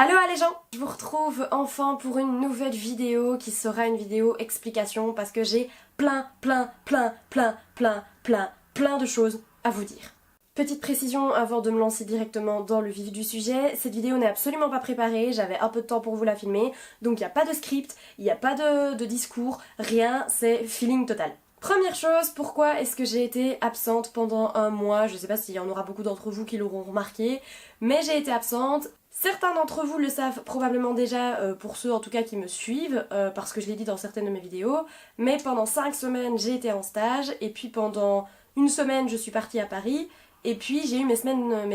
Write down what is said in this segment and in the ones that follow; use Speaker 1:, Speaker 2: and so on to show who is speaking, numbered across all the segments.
Speaker 1: Allo les gens, je vous retrouve enfin pour une nouvelle vidéo qui sera une vidéo explication parce que j'ai plein de choses à vous dire. Petite précision avant de me lancer directement dans le vif du sujet, cette vidéo n'est absolument pas préparée, j'avais un peu de temps pour vous la filmer, donc il n'y a pas de script, il n'y a pas de discours, rien, c'est feeling total. Première chose, pourquoi est-ce que j'ai été absente pendant un mois? Je sais pas s'il y en aura beaucoup d'entre vous qui l'auront remarqué, mais j'ai été absente. Certains d'entre vous le savent probablement déjà, pour ceux en tout cas qui me suivent, parce que je l'ai dit dans certaines de mes vidéos, mais pendant 5 semaines j'ai été en stage, et puis pendant une semaine je suis partie à Paris, et puis j'ai eu mes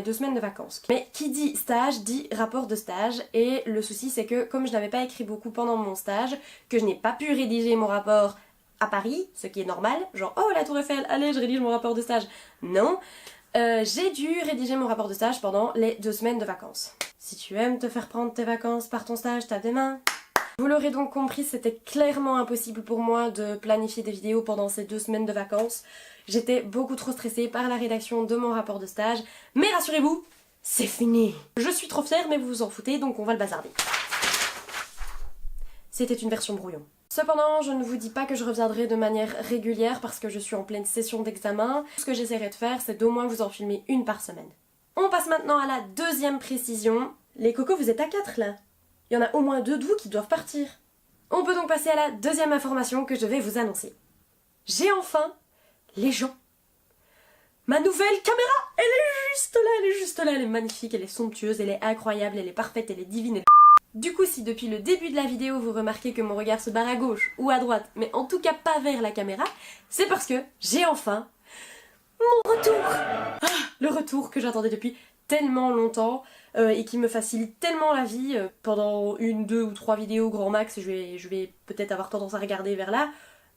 Speaker 1: 2 semaines de vacances. Mais qui dit stage dit rapport de stage, et le souci c'est que comme je n'avais pas écrit beaucoup pendant mon stage, que je n'ai pas pu rédiger mon rapport à Paris, ce qui est normal, genre oh la Tour Eiffel, allez je rédige mon rapport de stage, non, j'ai dû rédiger mon rapport de stage pendant les 2 semaines de vacances. Si tu aimes te faire prendre tes vacances par ton stage, tape des mains. Vous l'aurez donc compris, c'était clairement impossible pour moi de planifier des vidéos pendant ces 2 semaines de vacances. J'étais beaucoup trop stressée par la rédaction de mon rapport de stage, mais rassurez-vous, c'est fini. Je suis trop fière, mais vous vous en foutez, donc on va le bazarder. C'était une version brouillon. Cependant, je ne vous dis pas que je reviendrai de manière régulière parce que je suis en pleine session d'examen. Ce que j'essaierai de faire, c'est d'au moins vous en filmer une par semaine. On passe maintenant à la deuxième précision. Les cocos, vous êtes à 4 là. Il y en a au moins 2 de vous qui doivent partir. On peut donc passer à la deuxième information que je vais vous annoncer. J'ai enfin les gens. Ma nouvelle caméra, elle est juste là, elle est magnifique, elle est somptueuse, elle est incroyable, elle est parfaite, elle est divine. Du coup, si depuis le début de la vidéo vous remarquez que mon regard se barre à gauche ou à droite, mais en tout cas pas vers la caméra, c'est parce que j'ai enfin mon retour. Le retour que j'attendais depuis tellement longtemps et qui me facilite tellement la vie. Pendant 1, 2 ou 3 vidéos grand max, je vais peut-être avoir tendance à regarder vers là,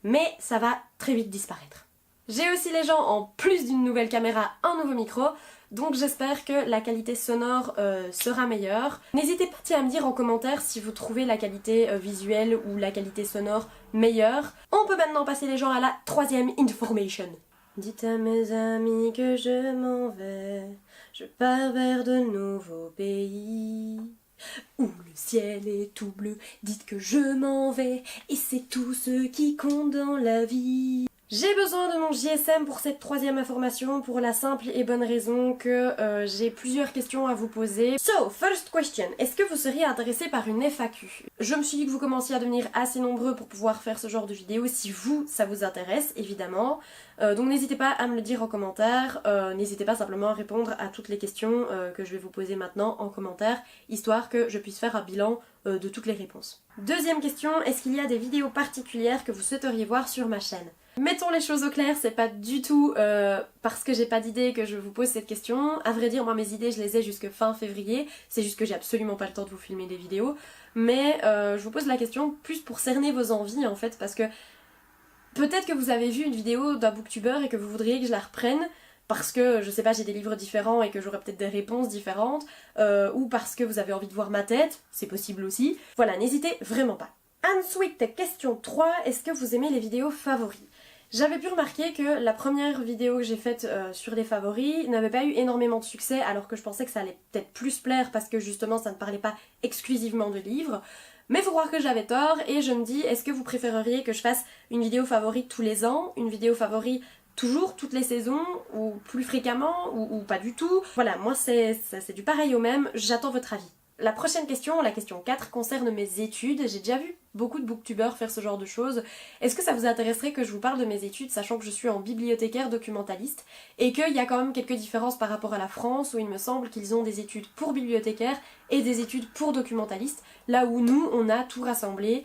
Speaker 1: mais ça va très vite disparaître. J'ai aussi les gens en plus d'une nouvelle caméra, un nouveau micro, donc j'espère que la qualité sonore sera meilleure. N'hésitez pas à me dire en commentaire si vous trouvez la qualité visuelle ou la qualité sonore meilleure. On peut maintenant passer les gens à la troisième information. Dites à mes amis que je m'en vais, je pars vers de nouveaux pays, où le ciel est tout bleu, dites que je m'en vais, et c'est tout ce qui compte dans la vie. J'ai besoin de mon JSM pour cette troisième information pour la simple et bonne raison que j'ai plusieurs questions à vous poser. So, first question, est-ce que vous seriez intéressé par une FAQ? Je me suis dit que vous commenciez à devenir assez nombreux pour pouvoir faire ce genre de vidéo si vous, ça vous intéresse, évidemment. Donc n'hésitez pas à me le dire en commentaire, n'hésitez pas simplement à répondre à toutes les questions que je vais vous poser maintenant en commentaire, histoire que je puisse faire un bilan de toutes les réponses. Deuxième question, est-ce qu'il y a des vidéos particulières que vous souhaiteriez voir sur ma chaîne? Mettons les choses au clair, c'est pas du tout parce que j'ai pas d'idée que je vous pose cette question. À vrai dire, moi mes idées je les ai jusque fin février, c'est juste que j'ai absolument pas le temps de vous filmer des vidéos. Mais je vous pose la question plus pour cerner vos envies en fait, parce que peut-être que vous avez vu une vidéo d'un booktuber et que vous voudriez que je la reprenne parce que, je sais pas, j'ai des livres différents et que j'aurai peut-être des réponses différentes, ou parce que vous avez envie de voir ma tête, c'est possible aussi. Voilà, n'hésitez vraiment pas. Ensuite, question 3, est-ce que vous aimez les vidéos favoris? J'avais pu remarquer que la première vidéo que j'ai faite sur les favoris n'avait pas eu énormément de succès alors que je pensais que ça allait peut-être plus plaire parce que justement ça ne parlait pas exclusivement de livres. Mais faut croire que j'avais tort et je me dis, est-ce que vous préféreriez que je fasse une vidéo favori tous les ans, une vidéo favori toujours, toutes les saisons, ou plus fréquemment, ou pas du tout? Voilà, moi c'est du pareil au même, j'attends votre avis. La prochaine question, la question 4, concerne mes études. J'ai déjà vu beaucoup de booktubeurs faire ce genre de choses. Est-ce que ça vous intéresserait que je vous parle de mes études, sachant que je suis en bibliothécaire documentaliste, et qu'il y a quand même quelques différences par rapport à la France, où il me semble qu'ils ont des études pour bibliothécaires et des études pour documentalistes, là où nous, on a tout rassemblé.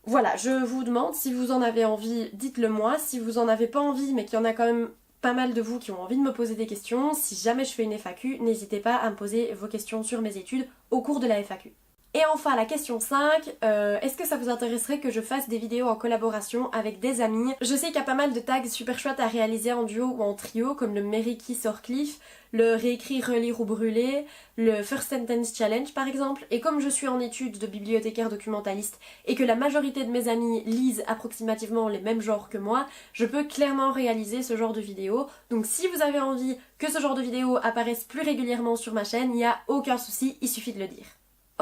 Speaker 1: Voilà, je vous demande, si vous en avez envie, dites-le moi. Si vous en avez pas envie, mais qu'il y en a quand même pas mal de vous qui ont envie de me poser des questions, si jamais je fais une FAQ, n'hésitez pas à me poser vos questions sur mes études au cours de la FAQ. Et enfin la question 5, est-ce que ça vous intéresserait que je fasse des vidéos en collaboration avec des amis? Je sais qu'il y a pas mal de tags super chouettes à réaliser en duo ou en trio, comme le Mary Kiss Orcliffe, le Réécrire, relire ou brûler, le First Sentence Challenge par exemple, et comme je suis en études de bibliothécaire documentaliste et que la majorité de mes amis lisent approximativement les mêmes genres que moi, je peux clairement réaliser ce genre de vidéos. Donc si vous avez envie que ce genre de vidéos apparaissent plus régulièrement sur ma chaîne, il n'y a aucun souci, il suffit de le dire.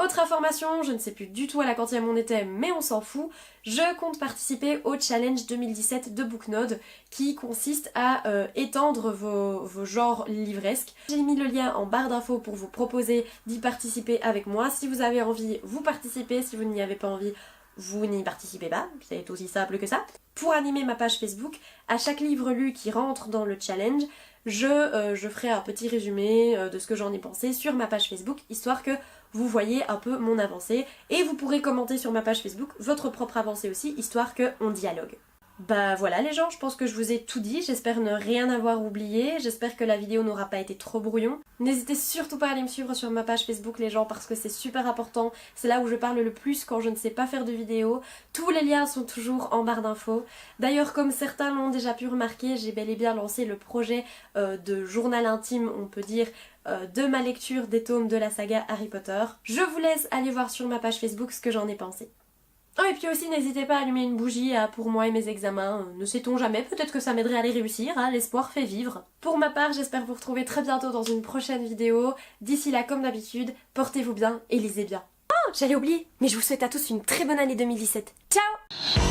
Speaker 1: Autre information, je ne sais plus du tout à la quantième on était, mais on s'en fout, je compte participer au challenge 2017 de Booknode qui consiste à étendre vos genres livresques. J'ai mis le lien en barre d'infos pour vous proposer d'y participer avec moi. Si vous avez envie, vous participez, si vous n'y avez pas envie, vous n'y participez pas, c'est aussi simple que ça. Pour animer ma page Facebook, à chaque livre lu qui rentre dans le challenge, je ferai un petit résumé de ce que j'en ai pensé sur ma page Facebook, histoire que vous voyez un peu mon avancée, et vous pourrez commenter sur ma page Facebook votre propre avancée aussi, histoire qu'on dialogue. Bah voilà les gens, je pense que je vous ai tout dit, j'espère ne rien avoir oublié, j'espère que la vidéo n'aura pas été trop brouillon. N'hésitez surtout pas à aller me suivre sur ma page Facebook les gens parce que c'est super important, c'est là où je parle le plus quand je ne sais pas faire de vidéo. Tous les liens sont toujours en barre d'infos. D'ailleurs comme certains l'ont déjà pu remarquer, j'ai bel et bien lancé le projet de journal intime, on peut dire, de ma lecture des tomes de la saga Harry Potter. Je vous laisse aller voir sur ma page Facebook ce que j'en ai pensé. Oh et puis aussi n'hésitez pas à allumer une bougie pour moi et mes examens, ne sait-on jamais, peut-être que ça m'aiderait à les réussir, l'espoir fait vivre. Pour ma part, j'espère vous retrouver très bientôt dans une prochaine vidéo. D'ici là, comme d'habitude, portez-vous bien et lisez bien. Oh, j'allais oublier, mais je vous souhaite à tous une très bonne année 2017. Ciao!